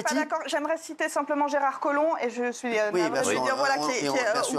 Dupond-Moretti. J'aimerais citer simplement Gérard Collomb, et je suis navrée de dire voilà, où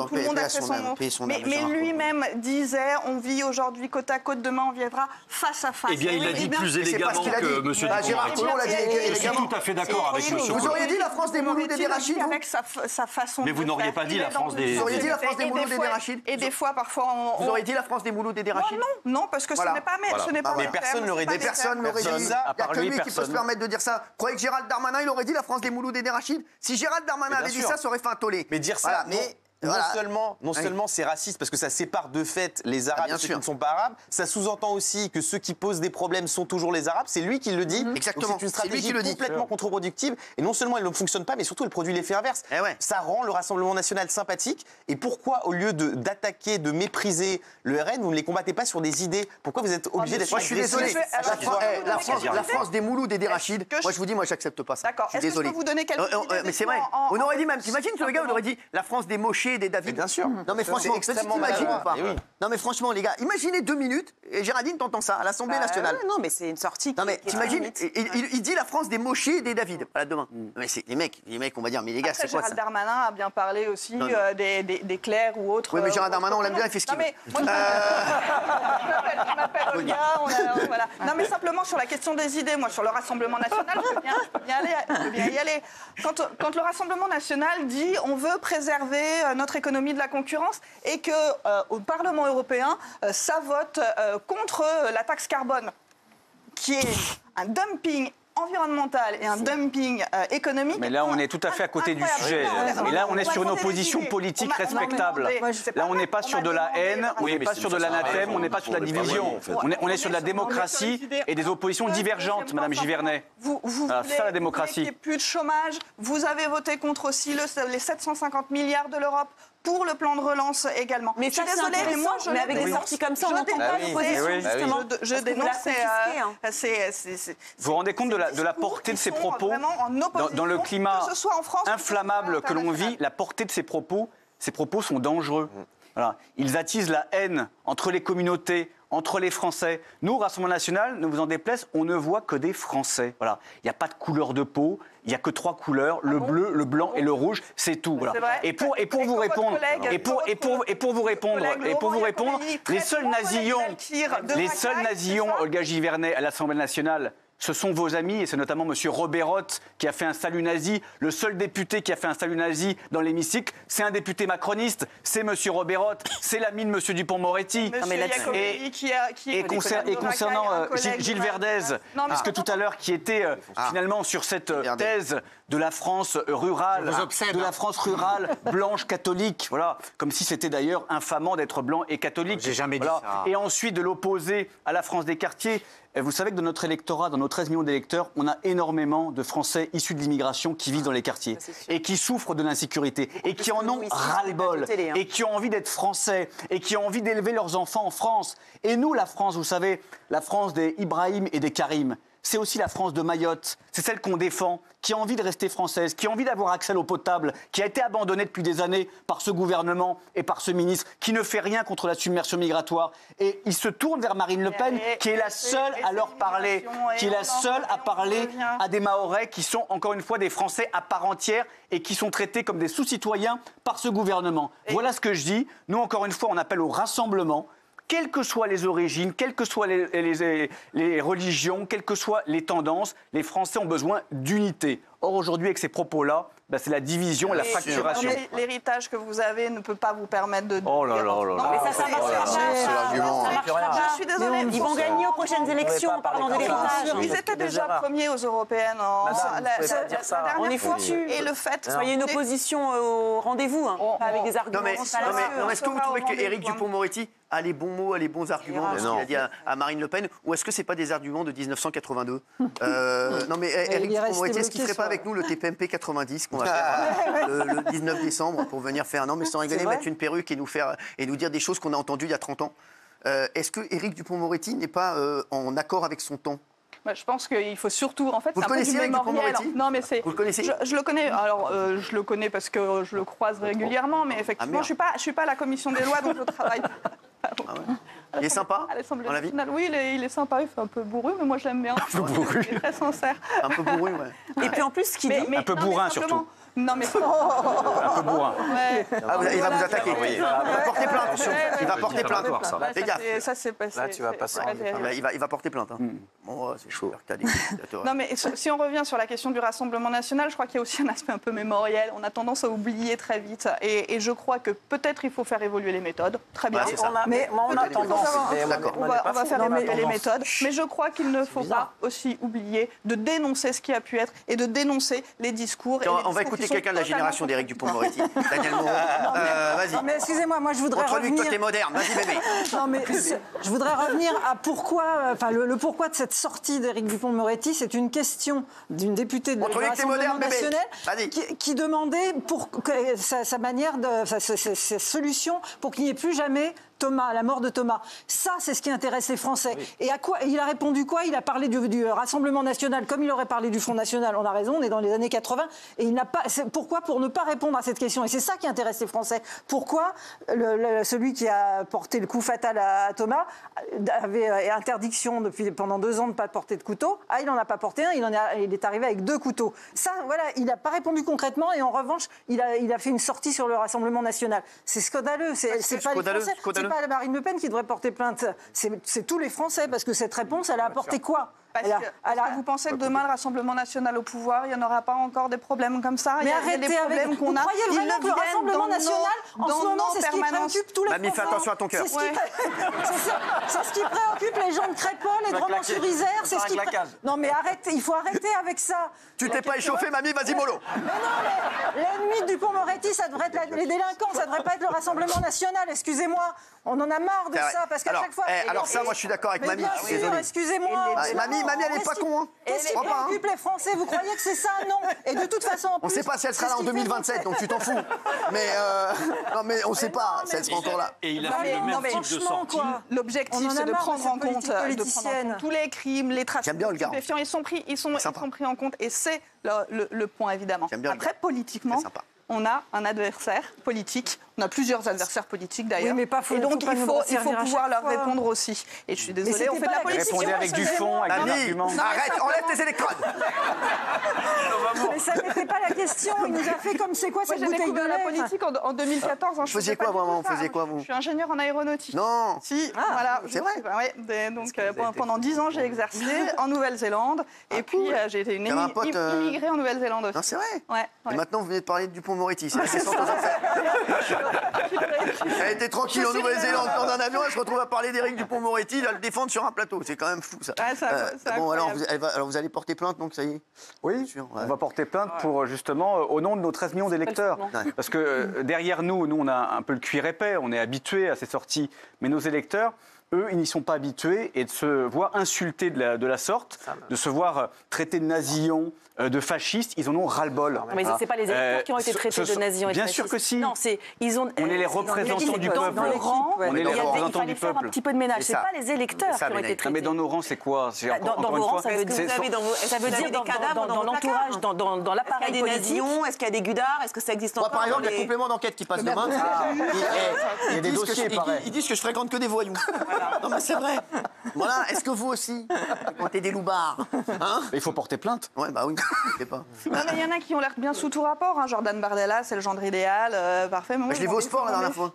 tout le monde a fait son nom. Mais lui-même disait, on vit aujourd'hui côte à côte, demain on vivra face à face. Eh bien, il a dit plus élégamment que M. Dupond-Moretti. Gérard Collomb l'a dit Je suis tout à fait d'accord avec M. Vous auriez dit la France des mouloud et des rachides? Avec sa façon. Mais vous n'auriez pas dit la France des... Vous auriez dit la France des mouloud et des rachides? Et des fois, parfois, Vous auriez dit la France des mouloud et des rachides? Non, parce que ce n'est pas... Mais personne n'aurait dit. Personne n'aurait dit. Il n'y a que lui qui peut se permettre de dire ça. Vous croyez que Gérald Darmanin, il aurait dit la France des moulouds et des rachides? Si Gérald Darmanin avait dit ça, ça aurait fait un tollé. Mais dire ça, non seulement c'est raciste parce que ça sépare de fait les Arabes et ceux qui ne sont pas Arabes, ça sous-entend aussi que ceux qui posent des problèmes sont toujours les Arabes. C'est lui qui le dit. Exactement. C'est une stratégie complètement contre-productive. Et non seulement elle ne fonctionne pas, mais surtout elle produit l'effet inverse. Ça rend le Rassemblement national sympathique. Et pourquoi, au lieu d'attaquer, de mépriser le RN, vous ne les combattez pas sur des idées? Pourquoi vous êtes obligé d'être... Moi, je suis désolé. La France des moulouds et des rachides, moi, je vous dis, moi, j'accepte pas ça. D'accord. Je suis désolé. Est-ce que je peux vous donner quelques idées? Mais c'est vrai. On aurait dit même, t'imagines que le gars, on aurait dit la France des mochés et des David. Bien sûr. Non mais franchement, extrêmement t'imagines ou pas? Non mais franchement les gars, imaginez 2 minutes et Géraldine t'entends ça à l'Assemblée nationale. Non mais c'est une sortie. Non mais t'imagines, il dit la France des mochés et des David. Voilà demain. Mais c'est les mecs, on va dire, mais les gars, c'est quoi ça? Gérald Darmanin a bien parlé aussi des clercs ou autres. Oui mais Gérald Darmanin on l'aime bien, il fait ce qu'il veut. Je m'appelle Olga, voilà. Non mais simplement sur la question des idées, moi sur le Rassemblement national, je peux bien y aller. Quand le Rassemblement national dit on veut préserver notre économie de la concurrence et que au Parlement européen, ça vote contre la taxe carbone, qui est un dumping environnemental et un dumping économique. Mais là, on est tout à fait à côté du sujet. Et là, on est sur une opposition politique respectable. Là, on n'est pas sur de la haine, on n'est pas sur de l'anathème, on n'est pas sur de la division. On est sur de la démocratie et des oppositions divergentes, Madame Givernet. Vous c'est ça la démocratie. Vous voulez qu'il n'y ait plus de chômage. Vous avez voté contre aussi les 750 milliards de l'Europe pour le plan de relance également. Mais je suis désolée, mais moi, mais avec des sorties comme ça, on n'entend pas l'opposition, justement. Je dénonce. Vous vous rendez compte de la portée de ces propos dans le climat inflammable que l'on vit, la portée de ces propos sont dangereux. Voilà. Ils attisent la haine entre les communautés, entre les Français. Nous, Rassemblement national, ne vous en déplaise, on ne voit que des Français. Voilà. Il n'y a pas de couleur de peau, il n'y a que 3 couleurs, le bleu, le blanc et le rouge, c'est tout. Voilà. Et pour vous répondre, les seuls nasillons, Olga Givernet, à l'Assemblée nationale, ce sont vos amis, et c'est notamment M. Robert-Roth qui a fait un salut nazi. Le seul député qui a fait un salut nazi dans l'hémicycle, c'est un député macroniste, c'est M. Robert-Roth, c'est l'ami de M. Dupond-Moretti. Et concernant Gilles Verdez, parce que tout à l'heure, qui était finalement sur cette thèse de la France rurale, blanche, catholique, voilà, comme si c'était d'ailleurs infamant d'être blanc et catholique. J'ai jamais dit ça. Et ensuite de l'opposer à la France des quartiers. Vous savez que dans notre électorat, dans nos 13 millions d'électeurs, on a énormément de Français issus de l'immigration qui vivent dans les quartiers et qui souffrent de l'insécurité et qui en ont ras-le-bol et qui ont envie d'être Français et qui ont envie d'élever leurs enfants en France. Et nous, la France, vous savez, la France des Ibrahim et des Karim, c'est aussi la France de Mayotte, c'est celle qu'on défend, qui a envie de rester française, qui a envie d'avoir accès à l'eau potable, qui a été abandonnée depuis des années par ce gouvernement et par ce ministre, qui ne fait rien contre la submersion migratoire. Et il se tourne vers Marine Le Pen, qui est la seule à leur parler, qui est la seule à parler à des Mahorais qui sont, encore une fois, des Français à part entière et qui sont traités comme des sous-citoyens par ce gouvernement. Voilà ce que je dis. Nous, encore une fois, on appelle au rassemblement. Quelles que soient les origines, quelles que soient les religions, quelles que soient les tendances, les Français ont besoin d'unité. Or, aujourd'hui, avec ces propos-là, c'est la division et la fracturation. L'héritage que vous avez ne peut pas vous permettre de... Oh là là là là. Mais ça marche pas. C'est l'argument. Je suis désolée. Ils vont gagner aux prochaines élections en parlant de l'héritage. Ils étaient déjà premiers aux européennes. On est foutus. Et le fait... Soyez une opposition au rendez-vous, pas avec des arguments. Non mais est-ce que vous trouvez que Éric Dupond-Moretti a les bons mots, a les bons arguments dans ce qu'il a dit à Marine Le Pen, ou est-ce que c'est pas des arguments de 1982 Non mais Éric Dupond-Moretti, est-ce qu'il ferait pas avec nous le TPMP 90 qu'on va faire le 19 décembre pour venir faire, non mais sans rigoler, mettre une perruque et nous dire des choses qu'on a entendues il y a 30 ans? Est-ce que Éric Dupond-Moretti n'est pas en accord avec son temps? Je pense qu'il faut surtout, en fait, vous le connaissez, Éric Dupond-Moretti? Non, mais c'est. Vous le connaissez? Je le connais. Alors, je le connais parce que je le croise régulièrement, mais effectivement, je suis pas à la commission des lois, donc je travaille. Il est sympa, à l'Assemblée dans la vie? nationale. Oui, il est sympa, il fait un peu bourru, mais moi je l'aime bien. Il est très sincère. Un peu bourru, ouais. Et puis en plus, ce qu'il dit... Un peu bourrin, surtout. Non, mais... Un peu bourrin. Il va vous attaquer. Il va porter plainte. Il va porter plainte. Fais gaffe. Ça, c'est passé. Là, tu vas passer. Il va porter plainte. Bon, c'est chaud. Non, mais si on revient sur la question du Rassemblement national, je crois qu'il y a aussi un aspect un peu mémoriel. On a tendance à oublier très vite. Et je crois que peut-être il faut faire évoluer les méthodes. Très bien. Mais on a tendance. On va faire évoluer les méthodes. Mais je crois qu'il ne faut pas aussi oublier de dénoncer ce qui a pu être et de dénoncer les discours. On va écouter quelqu'un de la génération d'Éric Dupond-Moretti. Daniel Moreau. Vas-y. Mais excusez-moi, moi je voudrais Contre revenir... lui, toi t'es moderne. Vas-y, bébé. Non, mais je voudrais revenir à pourquoi, le pourquoi de cette sortie d'Éric Dupond-Moretti. C'est une question d'une députée de Rassemblement national qui demandait sa manière sa solution pour qu'il n'y ait plus jamais Thomas, la mort de Thomas. Ça, c'est ce qui intéresse les Français. Oui. Et à quoi il a répondu quoi? Il a parlé du Rassemblement national comme il aurait parlé du Front national. On a raison, on est dans les années 80. Et il n'a pas. Pourquoi? Pour ne pas répondre à cette question. Et c'est ça qui intéresse les Français. Pourquoi celui qui a porté le coup fatal à Thomas avait interdiction pendant 2 ans de ne pas porter de couteau? Ah, il n'en a pas porté un, il est arrivé avec 2 couteaux. Ça, voilà, il n'a pas répondu concrètement. Et en revanche, il a fait une sortie sur le Rassemblement national. C'est scandaleux. C'est pas les Français. C'est pas Marine Le Pen qui devrait porter plainte. C'est tous les Français, parce que cette réponse, elle a apporté quoi? Est-ce que vous pensez que demain, le Rassemblement national au pouvoir, il n'y en aura pas encore des problèmes comme ça? Mais arrêtez des problèmes qu'on a. Vous croyez vraiment que le Rassemblement national, en ce moment, c'est ce qui préoccupe tous les Français? Mamie, fais attention à ton cœur. C'est ce qui préoccupe les gens de Crépol et de Romans-sur-Isère. Non, mais arrêtez, il faut arrêter avec ça. Tu t'es pas échauffé, mamie, vas-y, mollo. Mais non, mais l'ennemi de Dupond-Moretti, ça devrait être les délinquants, ça devrait pas être le Rassemblement national, excusez-moi. On en a marre de ça, parce qu'à chaque fois... Alors ça, moi, je suis d'accord avec mamie. Bien sûr, excusez-moi. Mamie, elle est pas con. Qu'est-ce qui préoccupe les Français? Vous croyez que c'est ça? Non. Et de toute façon, on ne sait pas si elle sera là en 2027, donc tu t'en fous. Mais non, mais on ne sait pas si elle sera encore là. Et il a fait le même type de sortie. L'objectif, c'est de prendre en compte tous les crimes, les trafics de stupéfiants. Ils sont pris en compte, et c'est le point, évidemment. Après, politiquement, on a un adversaire politique. On a plusieurs adversaires politiques d'ailleurs. Oui, et donc il faut pouvoir leur répondre aussi. Et je suis désolée, on fait de la politique. Répondez avec du fond, avec de l'argument. Arrête, enlève tes électrodes. Mais ça n'était pas la question. Il nous a fait comme c'est quoi cette bouteille de lait? la politique en 2014. Vous faisiez quoi, vraiment? Je suis ingénieur en aéronautique. Non. Si, voilà. C'est vrai. Donc pendant 10 ans, j'ai exercé en Nouvelle-Zélande. Et puis j'ai été une immigrée en Nouvelle-Zélande aussi. Non, c'est vrai. Ouais. Et maintenant, vous venez de parler de Dupond-Moretti. C'est la question qu'on a fait. Elle était tranquille en Nouvelle-Zélande dans un avion, elle se retrouve à parler d'Éric Dupond-Moretti, à le défendre sur un plateau. C'est quand même fou, ça. Bon, alors vous allez porter plainte, donc ça y est? Oui, on va porter plainte pour justement au nom de nos 13 millions d'électeurs. Parce que derrière nous, on a un peu le cuir épais, on est habitués à ces sorties. Mais nos électeurs, eux, ils n'y sont pas habitués, et de se voir insultés de la sorte, de se voir traités de nazillons, de fascistes, ils en ont ras-le-bol. Mais ce n'est pas les électeurs qui ont été traités de nazillons et de Bien fascistes. sûr que si. Non, on est les représentants du peuple. Dans le rang, on est les représentants du peuple. Il fallait faire un petit peu de ménage. Ce n'est pas les électeurs qui ont été traités. Mais dans nos rangs, c'est quoi? Dans vos rangs, ça veut dire dans l'entourage, dans l'appareil politique. Est-ce qu'il y a des nazillons? Est-ce qu'il y a des gudards? Est-ce que ça existe encore? Par exemple, il y a le complément d'enquête qui passe demain. Il y a des dossiers, pareil. Ils disent que je fréquente que des voyous. Non, mais c'est vrai. Voilà, est-ce que vous aussi, quand t'es des loupards, il faut porter plainte. Ouais, bah oui, je sais pas. Non, mais il y en a qui ont l'air bien sous tout rapport. Jordan Bardella, c'est le gendre idéal, parfait. Je l'ai vu au sport la dernière fois.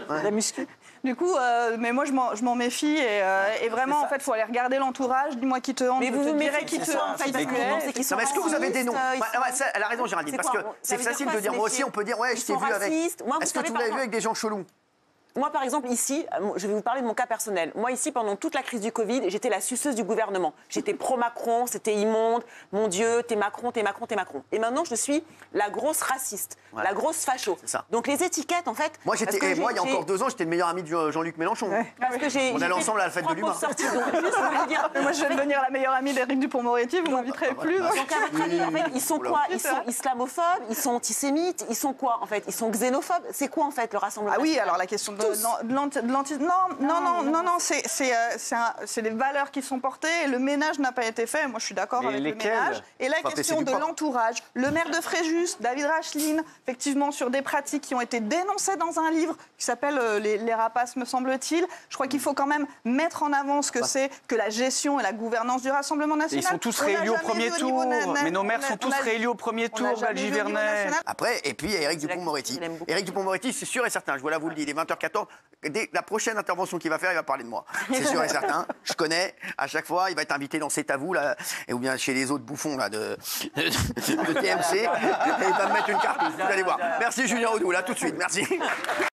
La muscu. Du coup, mais moi, je m'en méfie. Et vraiment, en fait, il faut aller regarder l'entourage. Dis-moi qui te hante. Mais vous vous méfiez qui te hante. Est-ce que vous avez des noms? Elle a raison, Géraldine, parce que c'est facile de dire. Moi aussi, on peut dire, ouais, je t'ai vu avec. Est-ce que tu l'avais vu avec des gens chelous? Moi, par exemple, ici, je vais vous parler de mon cas personnel. Moi, ici, pendant toute la crise du Covid, j'étais la suceuse du gouvernement. J'étais pro-Macron, c'était immonde. Mon Dieu, t'es Macron, t'es Macron, t'es Macron. Et maintenant, je suis la grosse raciste, la grosse facho. Donc, les étiquettes, en fait... Moi, il y a encore 2 ans, j'étais le meilleur ami de Jean-Luc Mélenchon. Parce que on allait ensemble à la fête de l'humain. Moi, je vais devenir la meilleure amie d'Éric Dupond-Moretti, vous m'inviterez plus. Donc, à votre avis, en fait, ils sont quoi? Ils sont islamophobes, ils sont antisémites, ils sont quoi, en fait? Ils sont xénophobes. C'est quoi, en fait, le Rassemblement? Ah oui, alors la question de Non, c'est les valeurs qui sont portées et le ménage n'a pas été fait. Moi, je suis d'accord avec le ménage. Et la question de l'entourage. Le maire de Fréjus, David Racheline, effectivement, sur des pratiques qui ont été dénoncées dans un livre qui s'appelle Les rapaces, me semble-t-il. Je crois qu'il faut quand même mettre en avant ce que c'est que la gestion et la gouvernance du Rassemblement national. Ils sont tous réélus au premier tour. Mais nos maires sont tous réélus au premier tour, Valgy Vernet. Après, et puis il y a Éric Dupond-Moretti. Éric Dupond-Moretti, c'est sûr et certain, je voilà vous le dis, il est 20h14. Dès la prochaine intervention qu'il va faire, il va parler de moi. C'est sûr et certain. Je connais, à chaque fois, il va être invité dans C'est à vous, là, ou bien chez les autres bouffons là, de TMC. Il va me mettre une carte, vous allez voir. Merci Julien Audoux, là, tout de suite, merci.